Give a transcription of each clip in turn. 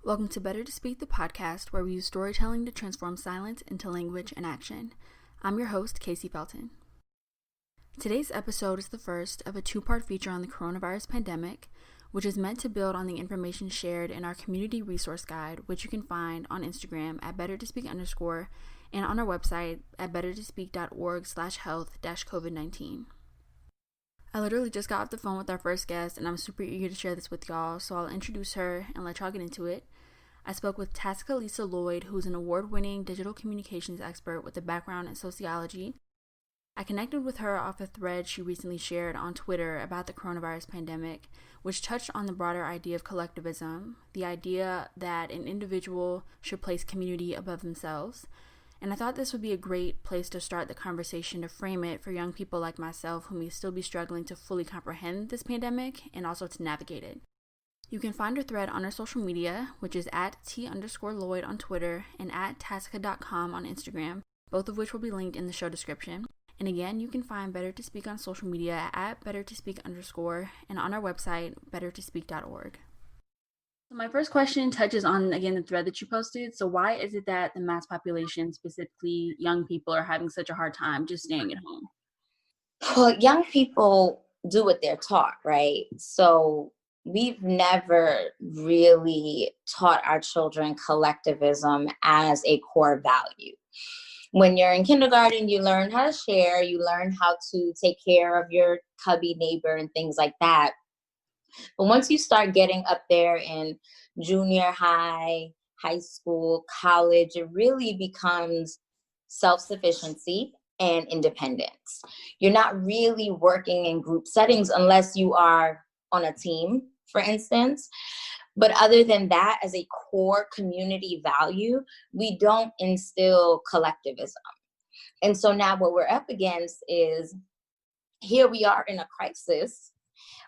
Welcome to Better to Speak, the podcast where we use storytelling to transform silence into language and action. I'm your host, Kési Felton. Today's episode is the first of a two-part feature on the coronavirus pandemic, which is meant to build on the information shared in our community resource guide, which you can find on Instagram at bettertospeak_ and on our website at bettertospeak.org/health-COVID-19. I literally just got off the phone with our first guest, and I'm super eager to share this with y'all, so I'll introduce her and let y'all get into it. I spoke with Tassika Lisa Lloyd, who's an award-winning digital communications expert with a background in sociology. I connected with her off a thread she recently shared on Twitter about the coronavirus pandemic, which touched on the broader idea of collectivism, the idea that an individual should place community above themselves. And I thought this would be a great place to start the conversation to frame it for young people like myself who may still be struggling to fully comprehend this pandemic and also to navigate it. You can find her thread on her social media, which is at @T_Lloyd on Twitter and at tassika.com on Instagram, both of which will be linked in the show description. And again, you can find Better to Speak on social media at bettertospeak_ and on our website, bettertospeak.org. So my first question touches on, again, the thread that you posted. So why is it that the mass population, specifically young people, are having such a hard time just staying at home? Well, young people do what they're taught, right? So we've never really taught our children collectivism as a core value. When you're in kindergarten, you learn how to share, you learn how to take care of your cubby neighbor and things like that. But once you start getting up there in junior high, high school, college, it really becomes self-sufficiency and independence. You're not really working in group settings unless you are on a team, for instance. But other than that, as a core community value, we don't instill collectivism. And so now what we're up against is, here we are in a crisis.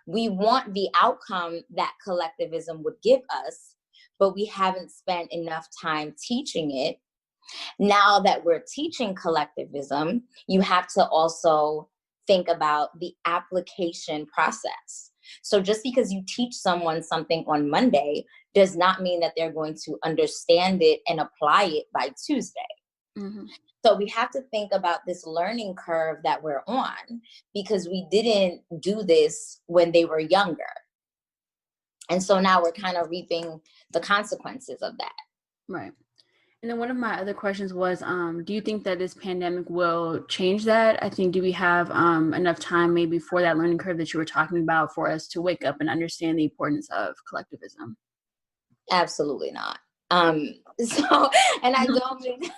We want the outcome that collectivism would give us, but we haven't spent enough time teaching it. Now that we're teaching collectivism, you have to also think about the application process. So just because you teach someone something on Monday does not mean that they're going to understand it and apply it by Tuesday. Mm-hmm. So we have to think about this learning curve that we're on, because we didn't do this when they were younger. And so now we're kind of reaping the consequences of that. Right. And then one of my other questions was, do you think that this pandemic will change that? I think, do we have enough time maybe for that learning curve that you were talking about for us to wake up and understand the importance of collectivism? Absolutely not. And I don't mean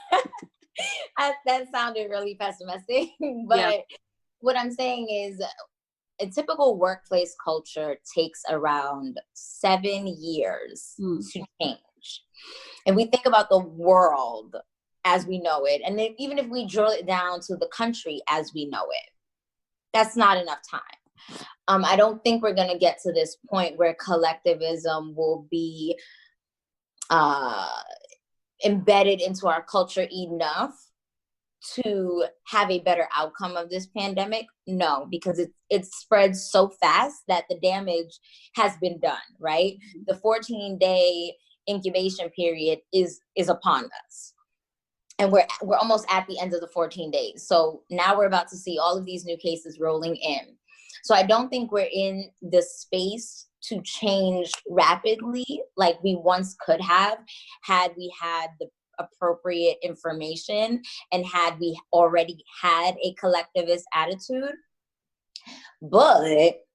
that sounded really pessimistic, but yeah. What I'm saying is a typical workplace culture takes around 7 years to change. And we think about the world as we know it, and even if we drill it down to the country as we know it, that's not enough time. I don't think we're going to get to this point where collectivism will be embedded into our culture enough to have a better outcome of this pandemic. No, because it spreads so fast that the damage has been done, right? The 14-day incubation period is upon us. And we're almost at the end of the 14 days. So now we're about to see all of these new cases rolling in. So I don't think we're in the space to change rapidly like we once could have, had we had the appropriate information and had we already had a collectivist attitude. But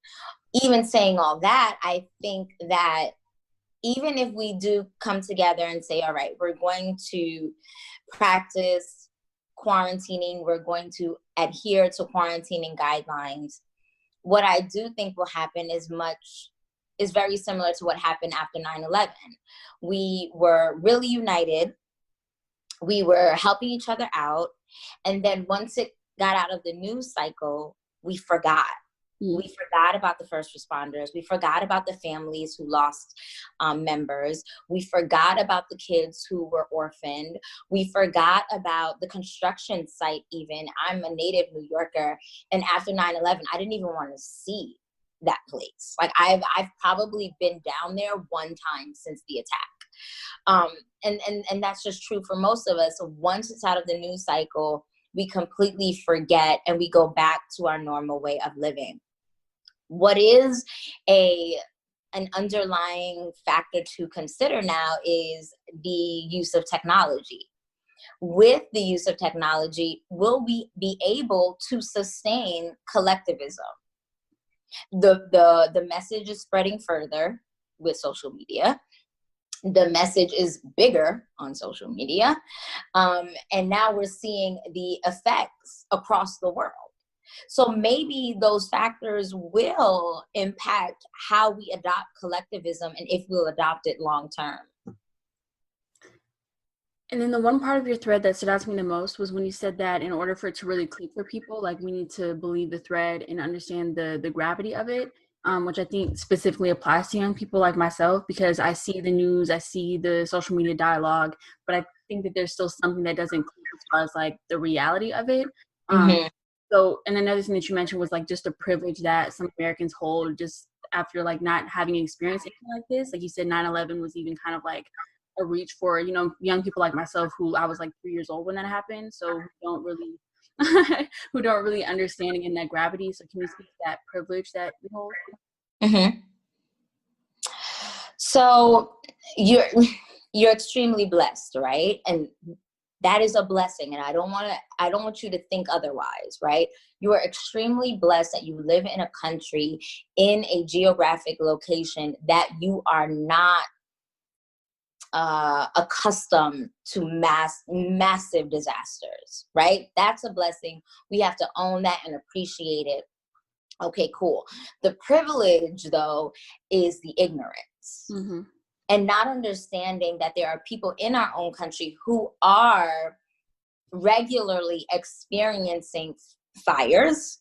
even saying all that, I think that even if we do come together and say, all right, we're going to practice quarantining, we're going to adhere to quarantining guidelines, what I do think will happen is very similar to what happened after 9/11. We were really united. We were helping each other out. And then once it got out of the news cycle, we forgot. We forgot about the first responders. We forgot about the families who lost members. We forgot about the kids who were orphaned. We forgot about the construction site even. I'm a native New Yorker. And after 9/11, I didn't even want to see that place. Like I've probably been down there one time since the attack. And that's just true for most of us. Once it's out of the news cycle, we completely forget and we go back to our normal way of living. What is an underlying factor to consider now is the use of technology. With the use of technology, will we be able to sustain collectivism? The message is spreading further with social media. The message is bigger on social media. And now we're seeing the effects across the world. So maybe those factors will impact how we adopt collectivism and if we'll adopt it long term. And then the one part of your thread that stood out to me the most was when you said that in order for it to really click for people, like we need to believe the thread and understand the gravity of it, which I think specifically applies to young people like myself, because I see the news, I see the social media dialogue, but I think that there's still something that doesn't click as far as like the reality of it. So, and another thing that you mentioned was like just a privilege that some Americans hold just after like not having experienced anything like this. Like you said, 9/11 was even kind of like a reach for, you know, young people like myself who I was like 3 years old when that happened. So who don't really understand again that gravity. So can you speak to that privilege that we hold? So you're extremely blessed, right? And that is a blessing. And I don't want you to think otherwise, right? You are extremely blessed that you live in a country, in a geographic location that you are not accustomed to massive disasters, right? That's a blessing. We have to own that and appreciate it. Okay, cool. The privilege, though, is the ignorance. And not understanding that there are people in our own country who are regularly experiencing fires,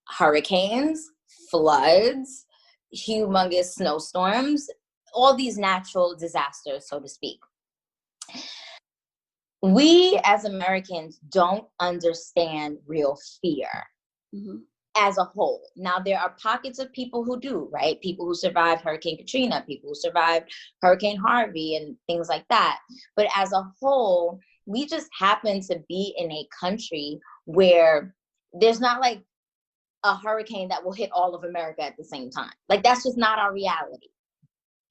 hurricanes, floods, humongous snowstorms, all these natural disasters, so to speak. We as Americans don't understand real fear as a whole. Now, there are pockets of people who do, right? People who survived Hurricane Katrina, people who survived Hurricane Harvey and things like that. But as a whole, we just happen to be in a country where there's not like a hurricane that will hit all of America at the same time. Like, that's just not our reality.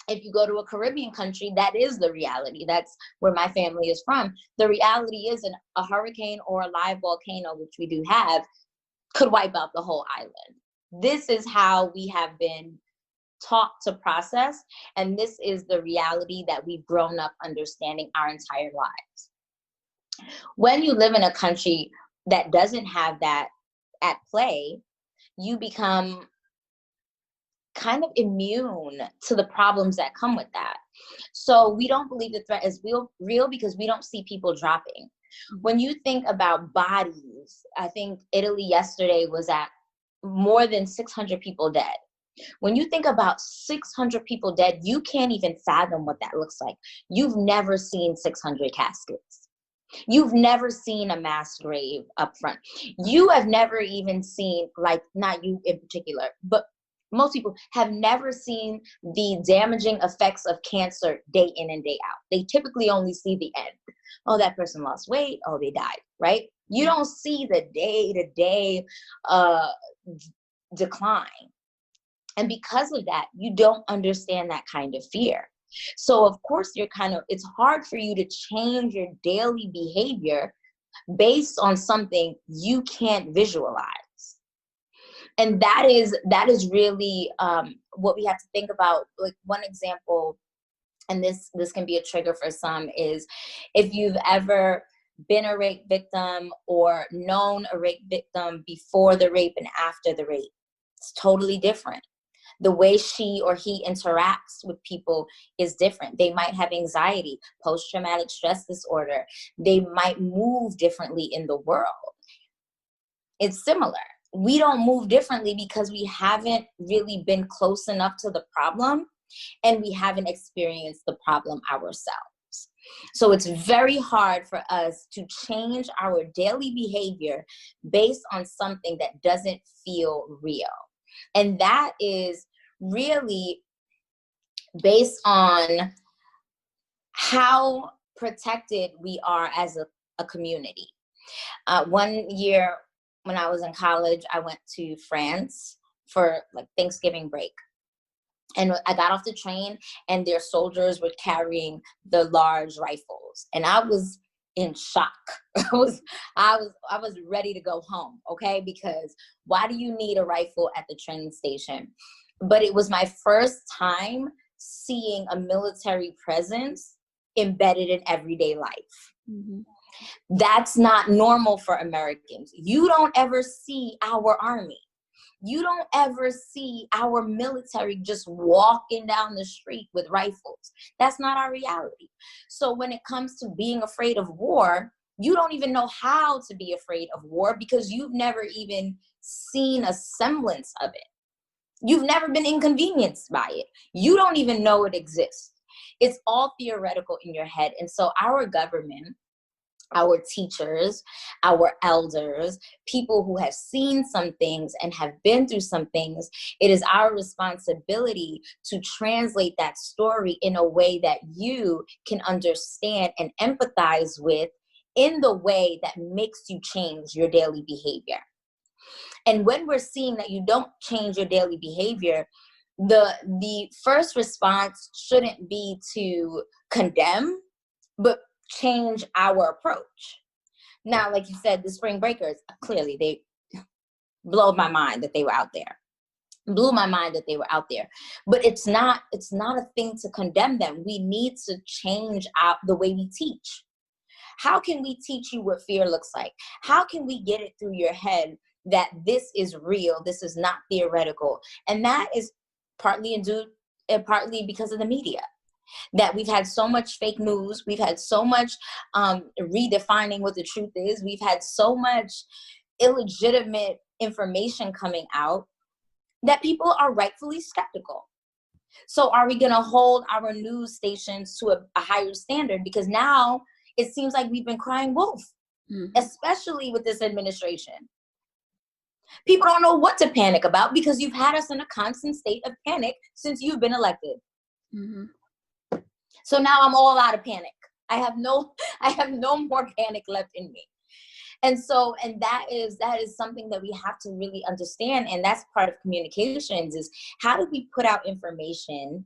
If you go to a Caribbean country, that is the reality. That's where my family is from. The reality is a hurricane or a live volcano, which we do have, could wipe out the whole island. This is how we have been taught to process, and this is the reality that we've grown up understanding our entire lives. When you live in a country that doesn't have that at play, you become kind of immune to the problems that come with that. So we don't believe the threat is real because we don't see people dropping. When you think about bodies, I think Italy yesterday was at more than 600 people dead. When you think about 600 people dead, you can't even fathom what that looks like. You've never seen 600 caskets. You've never seen a mass grave up front. You have never even seen, like, not you in particular, but most people have never seen the damaging effects of cancer day in and day out. They typically only see the end. Oh, that person lost weight. Oh, they died, right? You don't see the day-to-day decline. And because of that, you don't understand that kind of fear. So of course, it's hard for you to change your daily behavior based on something you can't visualize. And that is really what we have to think about. Like, one example, and this can be a trigger for some, is if you've ever been a rape victim or known a rape victim before the rape and after the rape. It's totally different. The way she or he interacts with people is different. They might have anxiety, post-traumatic stress disorder. They might move differently in the world. It's similar. We don't move differently because we haven't really been close enough to the problem and we haven't experienced the problem ourselves. So it's very hard for us to change our daily behavior based on something that doesn't feel real. And that is really based on how protected we are as a community. One year when I was in college, I went to France for like Thanksgiving break. And I got off the train and their soldiers were carrying the large rifles. And I was in shock. I was ready to go home, okay? Because why do you need a rifle at the train station? But it was my first time seeing a military presence embedded in everyday life. Mm-hmm. That's not normal for Americans. You don't ever see our army. You don't ever see our military just walking down the street with rifles. That's not our reality. So when it comes to being afraid of war, you don't even know how to be afraid of war because you've never even seen a semblance of it. You've never been inconvenienced by it. You don't even know it exists. It's all theoretical in your head. And so our government, our teachers, our elders, people who have seen some things and have been through some things, it is our responsibility to translate that story in a way that you can understand and empathize with in the way that makes you change your daily behavior. And when we're seeing that you don't change your daily behavior, the first response shouldn't be to condemn, but change our approach. Now, like you said, the spring breakers, clearly they blew my mind that they were out there. Blew my mind that they were out there. But it's not a thing to condemn them. We need to change out the way we teach. How can we teach you what fear looks like? How can we get it through your head that this is real, this is not theoretical? And that is partly because of the media. That we've had so much fake news, we've had so much redefining what the truth is, we've had so much illegitimate information coming out that people are rightfully skeptical. So are we going to hold our news stations to a higher standard? Because now it seems like we've been crying wolf, especially with this administration. People don't know what to panic about because you've had us in a constant state of panic since you've been elected. Mm-hmm. So now I'm all out of panic. I have no more panic left in me. And that is something that we have to really understand. And that's part of communications is how do we put out information?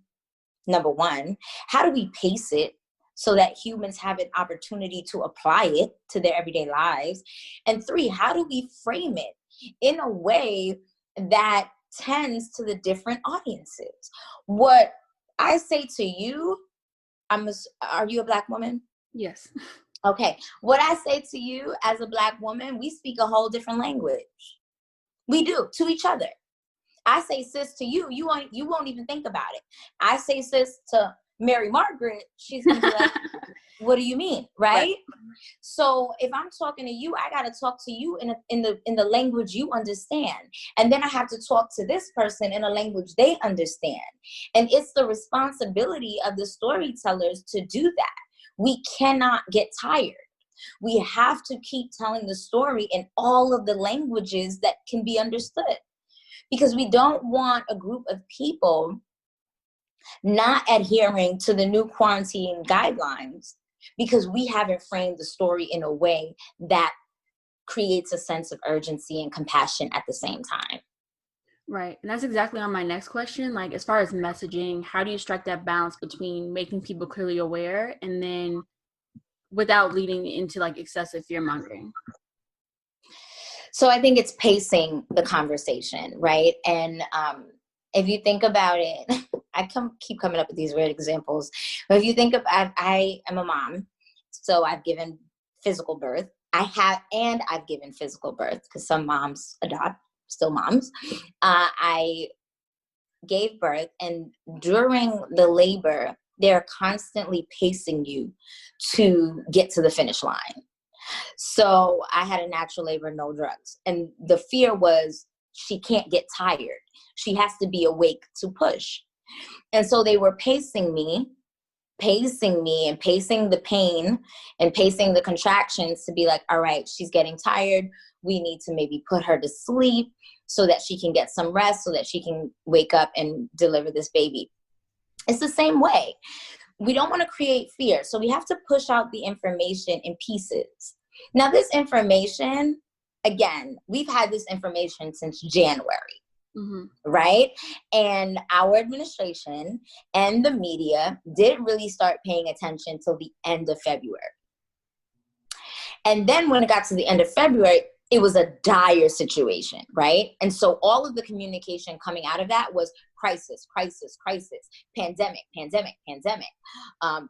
Number one, how do we pace it so that humans have an opportunity to apply it to their everyday lives? And three, how do we frame it in a way that tends to the different audiences? What I say to you, are you a Black woman? Yes. Okay. What I say to you as a Black woman, we speak a whole different language. We do to each other. I say sis to you, you won't even think about it. I say sis to Mary Margaret, she's gonna be like, what do you mean? Right? So if I'm talking to you, I gotta talk to you in the language you understand. And then I have to talk to this person in a language they understand. And it's the responsibility of the storytellers to do that. We cannot get tired. We have to keep telling the story in all of the languages that can be understood. Because we don't want a group of people not adhering to the new quarantine guidelines because we haven't framed the story in a way that creates a sense of urgency and compassion at the same time. Right. And that's exactly on my next question. Like, as far as messaging, how do you strike that balance between making people clearly aware and then without leading into like excessive fear mongering? So I think it's pacing the conversation, right? And if you think about it, keep coming up with these weird examples. But if you think about, I am a mom, so I've given physical birth. I've given physical birth because some moms adopt, still moms. I gave birth, and during the labor, they're constantly pacing you to get to the finish line. So I had a natural labor, no drugs. And the fear was she can't get tired. She has to be awake to push. And so they were pacing me and pacing the pain and pacing the contractions to be like, all right, she's getting tired. We need to maybe put her to sleep so that she can get some rest so that she can wake up and deliver this baby. It's the same way. we don't want to create fear. So we have to push out the information in pieces. Now, this information, again, we've had this information since January, right? And our administration and the media didn't really start paying attention till the end of February. And then when it got to the end of February, it was a dire situation, right? And so all of the communication coming out of that was crisis, crisis, crisis, pandemic, pandemic, pandemic,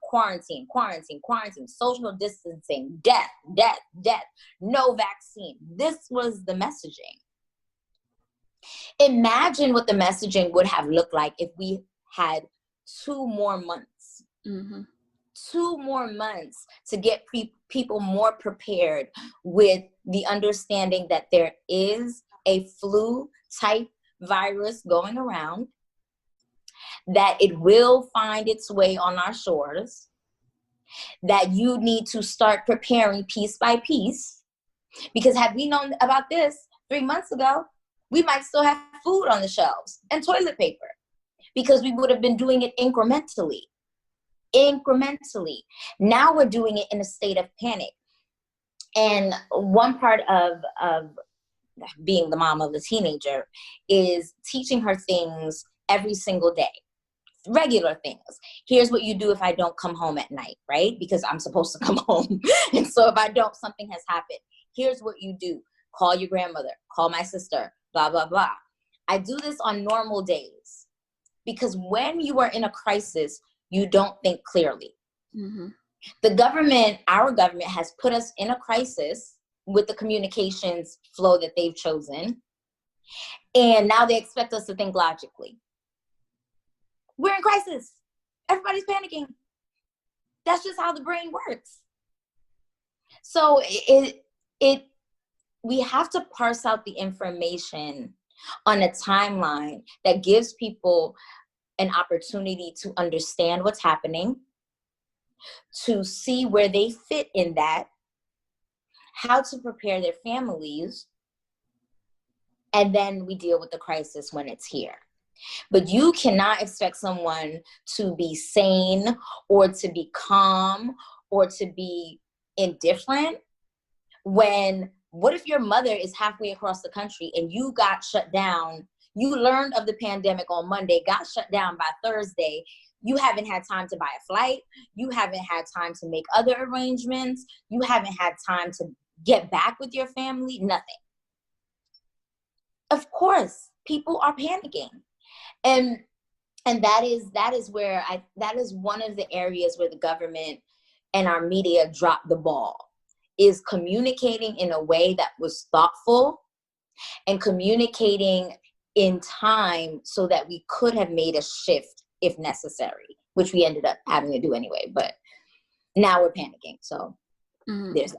quarantine, quarantine, quarantine, social distancing, death, death, death, no vaccine. This was the messaging. Imagine what the messaging would have looked like if we had 2 more months. 2 more months to get people more prepared with the understanding that there is a flu type virus going around, that it will find its way on our shores, that you need to start preparing piece by piece. Because had we known about this 3 months ago, we might still have food on the shelves and toilet paper, because we would have been doing it incrementally. Now we're doing it in a state of panic. And one part of being the mom of a teenager is teaching her things every single day, regular things. Here's what you do if I don't come home at night, right? Because I'm supposed to come home. And so if I don't, something has happened. Here's what you do. Call your grandmother, call my sister, blah, blah, blah. I do this on normal days, because when you are in a crisis, you don't think clearly. The government, our government, has put us in a crisis with the communications flow that they've chosen. And now they expect us to think logically. We're in crisis. Everybody's panicking. That's just how the brain works. So we have to parse out the information on a timeline that gives people an opportunity to understand what's happening, to see where they fit in that, how to prepare their families, and then we deal with the crisis when it's here. But you cannot expect someone to be sane or to be calm or to be indifferent when, what if your mother is halfway across the country and you got shut down? You learned of the pandemic on Monday, got shut down by Thursday. You haven't had time to buy a flight. You haven't had time to make other arrangements. You haven't had time to get back with your family, nothing. Of course, people are panicking. And that is where that is one of the areas where the government and our media dropped the ball, is communicating in a way that was thoughtful and communicating in time so that we could have made a shift if necessary, which we ended up having to do anyway. But now we're panicking. So there's that.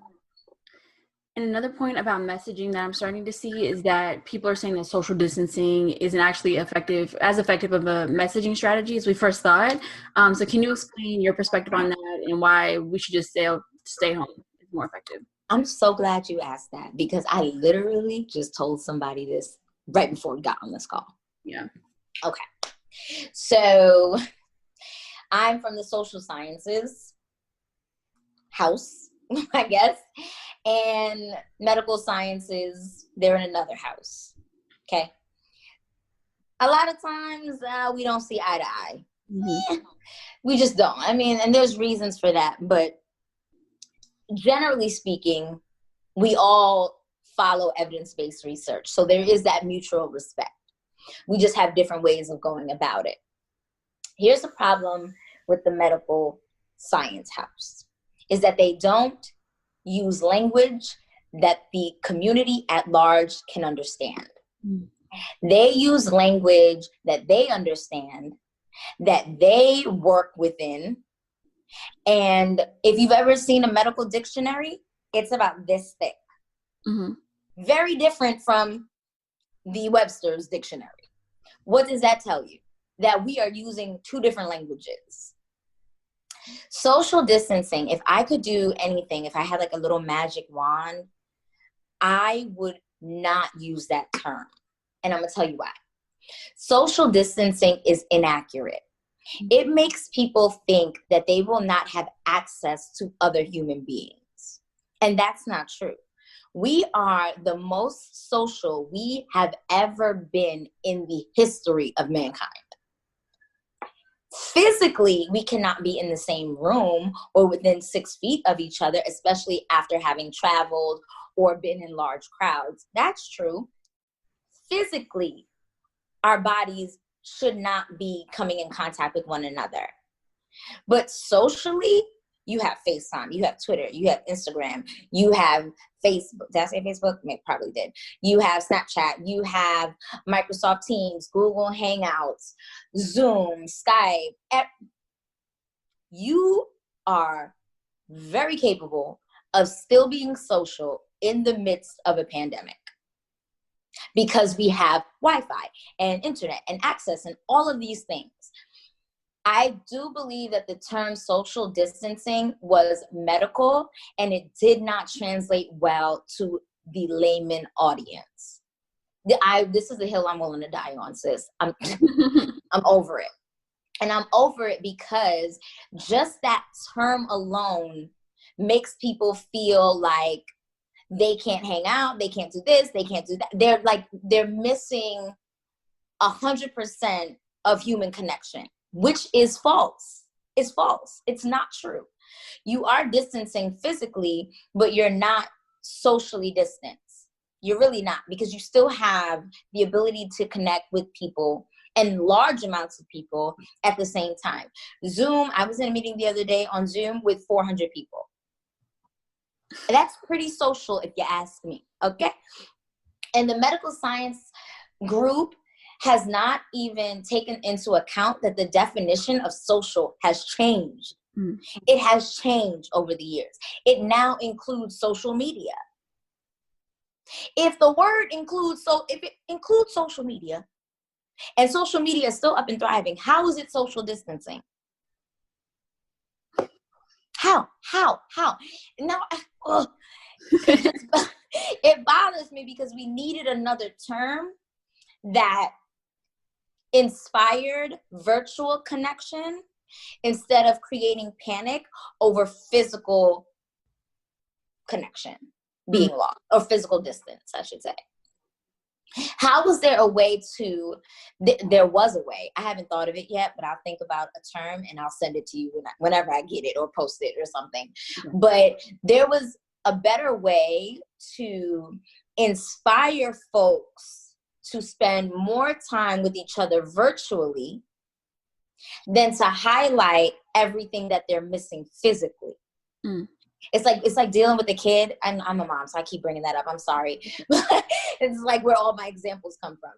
And another point about messaging that I'm starting to see is that people are saying that social distancing isn't actually as effective of a messaging strategy as we first thought. So can you explain your perspective on that and why we should just stay home is more effective? I'm so glad you asked that, because I literally just told somebody this right before we got on this call. Yeah. Okay. So I'm from the social sciences house, I guess, and medical sciences, they're in another house. Okay. A lot of times we don't see eye to eye. We just don't. I mean, and there's reasons for that, but generally speaking, we all follow evidence-based research. So there is that mutual respect. We just have different ways of going about it. Here's the problem with the medical science house, is that they don't use language that the community at large can understand. They use language that they understand, that they work within. And if you've ever seen a medical dictionary, it's about this thick. Very different from the Webster's dictionary. What does that tell you? That we are using 2 different languages. Social distancing, if I could do anything, if I had like a little magic wand, I would not use that term. And I'm going to tell you why. Social distancing is inaccurate. It makes people think that they will not have access to other human beings. And that's not true. We are the most social we have ever been in the history of mankind. Physically, we cannot be in the same room or within 6 feet of each other, especially after having traveled or been in large crowds. That's true. Physically, our bodies should not be coming in contact with one another. But socially, you have FaceTime, you have Twitter, you have Instagram, you have Facebook. Did I say Facebook? Maybe probably did. You have Snapchat, you have Microsoft Teams, Google Hangouts, Zoom, Skype. You are very capable of still being social in the midst of a pandemic, because we have Wi-Fi and internet and access and all of these things. I do believe that the term social distancing was medical, and it did not translate well to the layman audience. This is the hill I'm willing to die on, sis. I'm over it. And I'm over it because just that term alone makes people feel like they can't hang out, they can't do this, they can't do that. They're missing 100% of human connection, which is false. It's false. It's not true. You are distancing physically, but you're not socially distanced. You're really not, because you still have the ability to connect with people and large amounts of people at the same time. Zoom, I was in a meeting the other day on Zoom with 400 people. That's pretty social if you ask me, okay? And the medical science group has not even taken into account that the definition of social has changed. It has changed over the years. It now includes social media. If it includes social media, and social media is still up and thriving, how is it social distancing? How? Now, it bothers me because we needed another term that inspired virtual connection instead of creating panic over physical connection being lost, or physical distance, I should say. How was there a way to, there was a way, I haven't thought of it yet, but I'll think about a term and I'll send it to you whenever I get it or post it or something. But there was a better way to inspire folks to spend more time with each other virtually than to highlight everything that they're missing physically. It's like dealing with a kid. I'm a mom, so I keep bringing that up. I'm sorry. It's like where all my examples come from.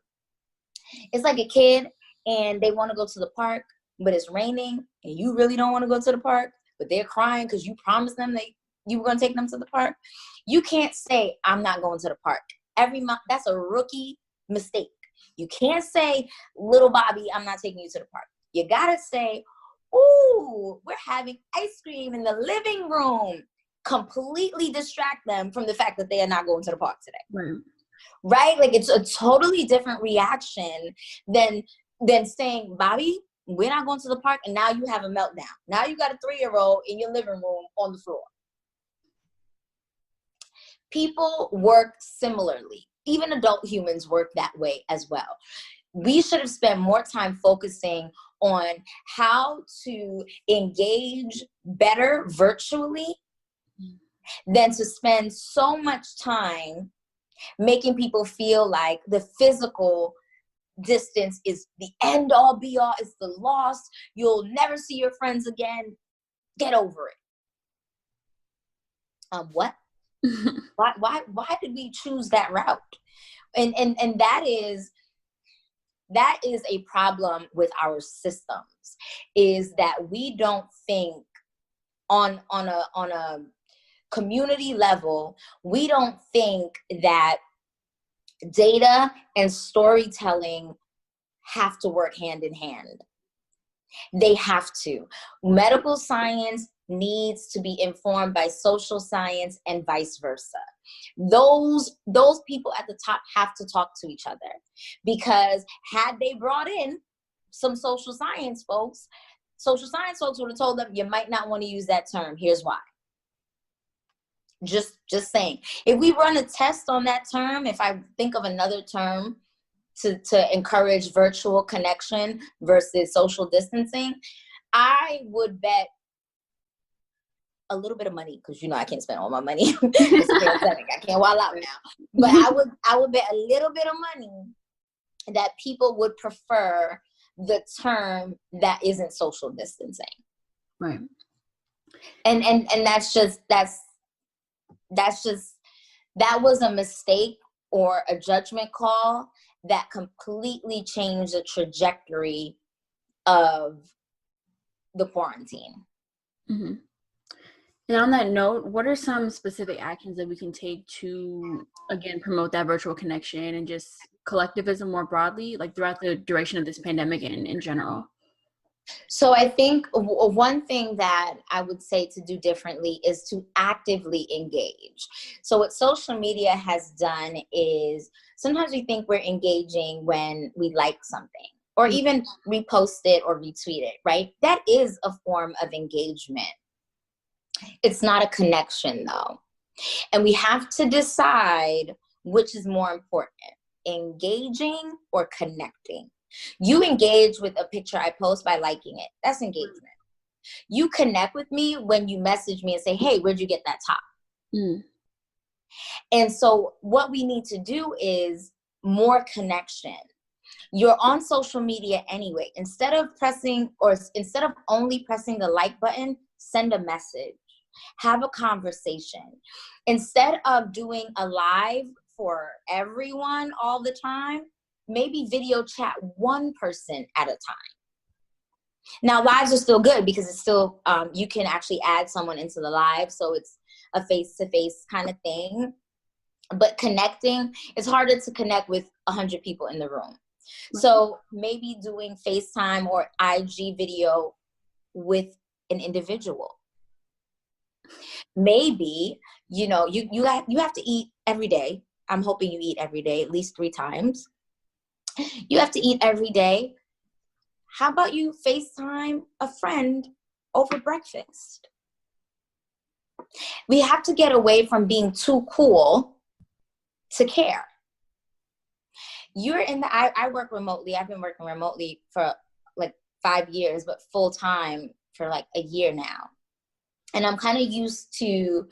It's like a kid and they want to go to the park, but it's raining and you really don't want to go to the park, but they're crying because you promised them that you were going to take them to the park. You can't say, I'm not going to the park. Every month, that's a rookie mistake. You can't say, little Bobby, I'm not taking you to the park. You got to say, ooh, we're having ice cream in the living room. Completely distract them from the fact that they are not going to the park today. Right? Like, it's a totally different reaction than saying, Bobby, we're not going to the park, and now you have a meltdown. Now you got a 3-year-old in your living room on the floor. People work similarly. Even adult humans work that way as well. We should have spent more time focusing on how to engage better virtually than to spend so much time making people feel like the physical distance is the end all be all. It's the loss. You'll never see your friends again. Get over it. What? Why did we choose that route? And that is a problem with our systems, is that we don't think on a community level. We don't think that data and storytelling have to work hand in hand. They have to. Medical science needs to be informed by social science and vice versa. Those people at the top have to talk to each other, because had they brought in some social science folks would have told them, you might not want to use that term. Here's why. Just saying. If we run a test on that term, if I think of another term to encourage virtual connection versus social distancing, I would bet a little bit of money, because I can't spend all my money. It's a pandemic. I can't wild out now. But I would bet a little bit of money that people would prefer the term that isn't social distancing. Right. And that was a mistake or a judgment call that completely changed the trajectory of the quarantine. Mm-hmm. And on that note, what are some specific actions that we can take to, again, promote that virtual connection and just collectivism more broadly, like throughout the duration of this pandemic and in general? So I think one thing that I would say to do differently is to actively engage. So what social media has done is sometimes we think we're engaging when we like something or even repost it or retweet it, right? That is a form of engagement. It's not a connection though. And we have to decide which is more important, engaging or connecting. You engage with a picture I post by liking it. That's engagement. You connect with me when you message me and say, hey, where'd you get that top? And so what we need to do is more connection. You're on social media anyway. Instead of only pressing the like button, send a message. Have a conversation. Instead of doing a live for everyone all the time, maybe video chat one person at a time. Now, lives are still good because it's still, you can actually add someone into the live. So it's a face-to-face kind of thing. But connecting, it's harder to connect with 100 people in the room. So maybe doing FaceTime or IG video with an individual. Maybe, you have to eat every day. I'm hoping you eat every day, at least 3 times. You have to eat every day. How about you FaceTime a friend over breakfast? We have to get away from being too cool to care. I work remotely. I've been working remotely for like 5 years, but full time for like a year now. And I'm kind of used to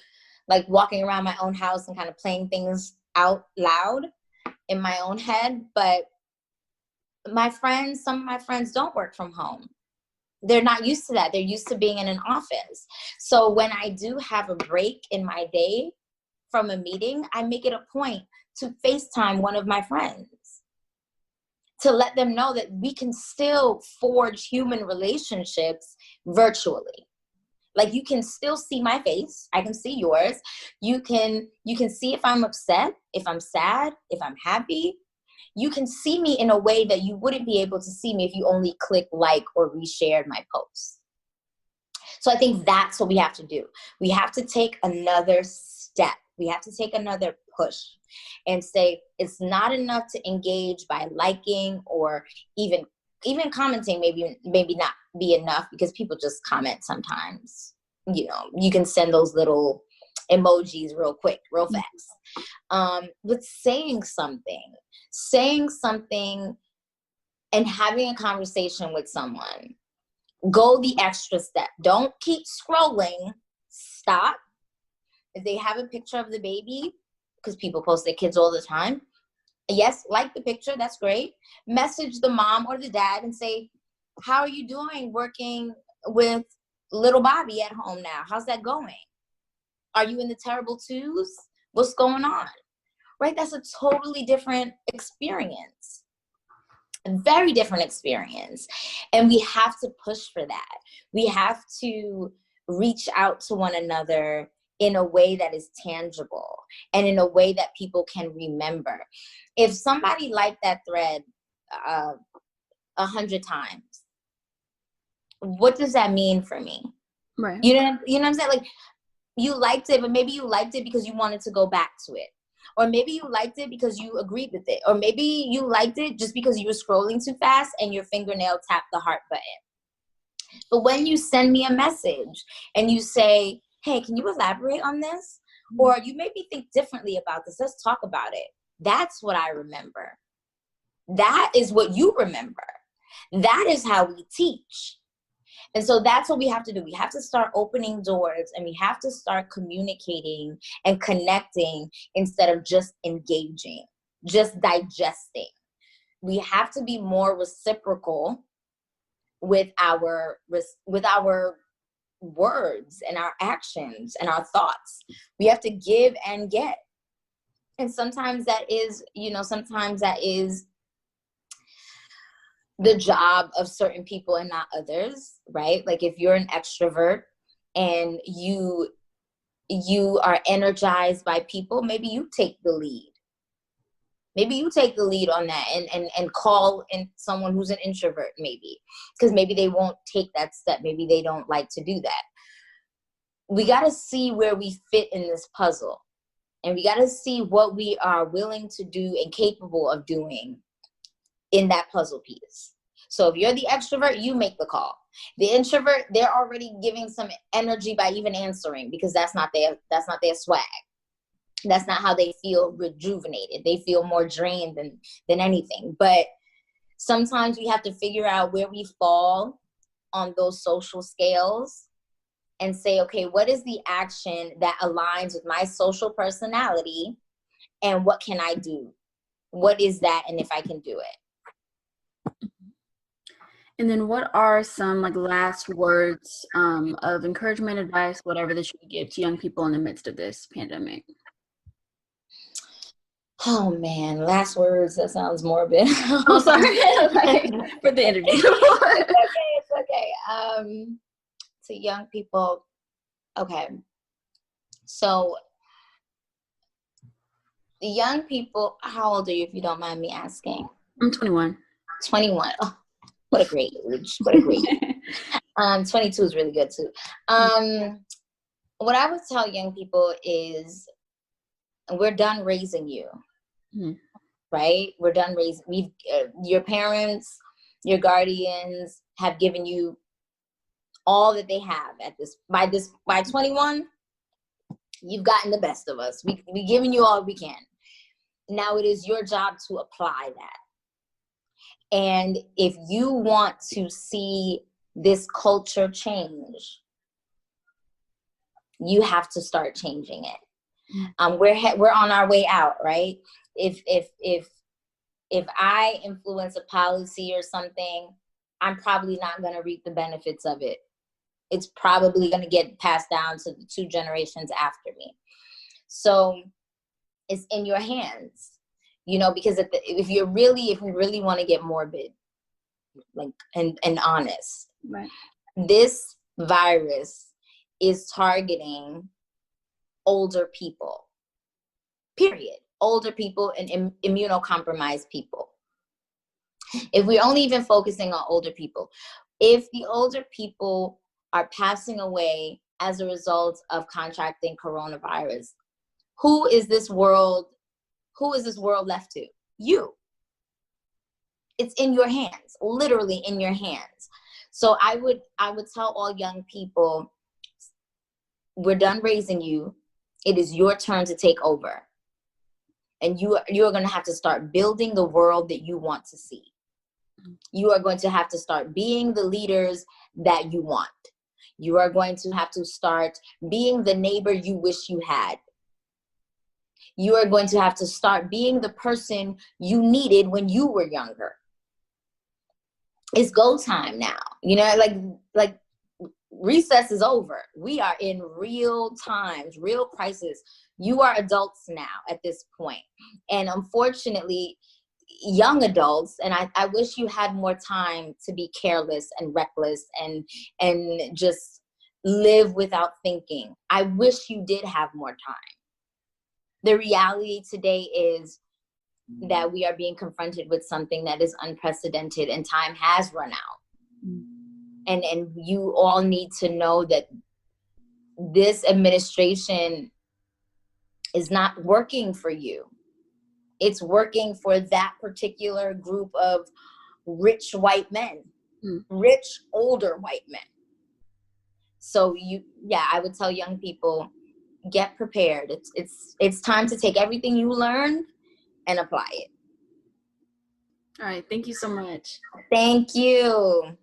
like walking around my own house and kind of playing things out loud in my own head. But some of my friends don't work from home. They're not used to that. They're used to being in an office. So when I do have a break in my day from a meeting, I make it a point to FaceTime one of my friends to let them know that we can still forge human relationships virtually. Like you can still see my face. I can see yours. You can see if I'm upset, if I'm sad, if I'm happy. You can see me in a way that you wouldn't be able to see me if you only click like or reshared my post. So I think that's what we have to do. We have to take another step. We have to take another push and say it's not enough to engage by liking or even commenting. Maybe not be enough because people just comment sometimes. You can send those little emojis real quick, real fast. But saying something and having a conversation with someone, go the extra step. Don't keep scrolling. Stop. If they have a picture of the baby, because people post their kids all the time, yes, like the picture, that's great. Message the mom or the dad and say, how are you doing working with little Bobby at home now? How's that going? Are you in the terrible twos? What's going on? Right? That's a totally different experience. A very different experience. And we have to push for that. We have to reach out to one another in a way that is tangible and in a way that people can remember. If somebody liked that thread 100 times, what does that mean for me? Right. You know what I'm saying? Like, you liked it, but maybe you liked it because you wanted to go back to it. Or maybe you liked it because you agreed with it. Or maybe you liked it just because you were scrolling too fast and your fingernail tapped the heart button. But when you send me a message and you say, hey, can you elaborate on this? Or you made me think differently about this. Let's talk about it. That's what I remember. That is what you remember. That is how we teach. And so that's what we have to do. We have to start opening doors, and we have to start communicating and connecting instead of just engaging, just digesting. We have to be more reciprocal with our words and our actions and our thoughts. We have to give and get. And sometimes that is the job of certain people and not others, right? Like if you're an extrovert and you are energized by people, maybe you take the lead. Maybe you take the lead on that and call in someone who's an introvert, maybe, because maybe they won't take that step. Maybe they don't like to do that. We got to see where we fit in this puzzle, and we got to see what we are willing to do and capable of doing in that puzzle piece. So if you're the extrovert, you make the call. The introvert, they're already giving some energy by even answering, because that's not their swag. That's not how they feel rejuvenated. They feel more drained than anything. But sometimes we have to figure out where we fall on those social scales and say, okay, what is the action that aligns with my social personality, and what can I do? What is that, and if I can do it? And then what are some last words of encouragement, advice, whatever that you would give to young people in the midst of this pandemic? Oh man, last words, that sounds morbid. Oh, sorry. For the interview. It's okay. To young people, okay. So the young people, how old are you, if you don't mind me asking? I'm 21. 21. Oh, what a great age. What a great age. 22 is really good too. What I would tell young people is, we're done raising you. Right? We're done raising. Your parents, your guardians have given you all that they have by 21. You've gotten the best of us. We giving you all we can. Now it is your job to apply that. And if you want to see this culture change, you have to start changing it. We're on our way out, right? If I influence a policy or something, I'm probably not going to reap the benefits of it. It's probably going to get passed down to the 2 generations after me. So it's in your hands, because if we really want to get morbid, and honest, right, this virus is targeting older people, period. Older people and immunocompromised people. If we're only even focusing on older people, if the older people are passing away as a result of contracting coronavirus, who is this world left to? You. It's in your hands, literally in your hands. So I would tell all young people, we're done raising you. It is your turn to take over. And you are going to have to start building the world that you want to see. You are going to have to start being the leaders that you want. You are going to have to start being the neighbor you wish you had. You are going to have to start being the person you needed when you were younger. It's go time now. Like recess is over. We are in real times, real crisis. You are adults now at this point. And unfortunately, young adults, and I wish you had more time to be careless and reckless and just live without thinking. I wish you did have more time. The reality today is that we are being confronted with something that is unprecedented, and time has run out. And you all need to know that this administration is not working for you. It's working for that particular group of rich white men, rich older white men. So I would tell young people, get prepared. It's time to take everything you learned and apply it. All right. Thank you so much. Thank you.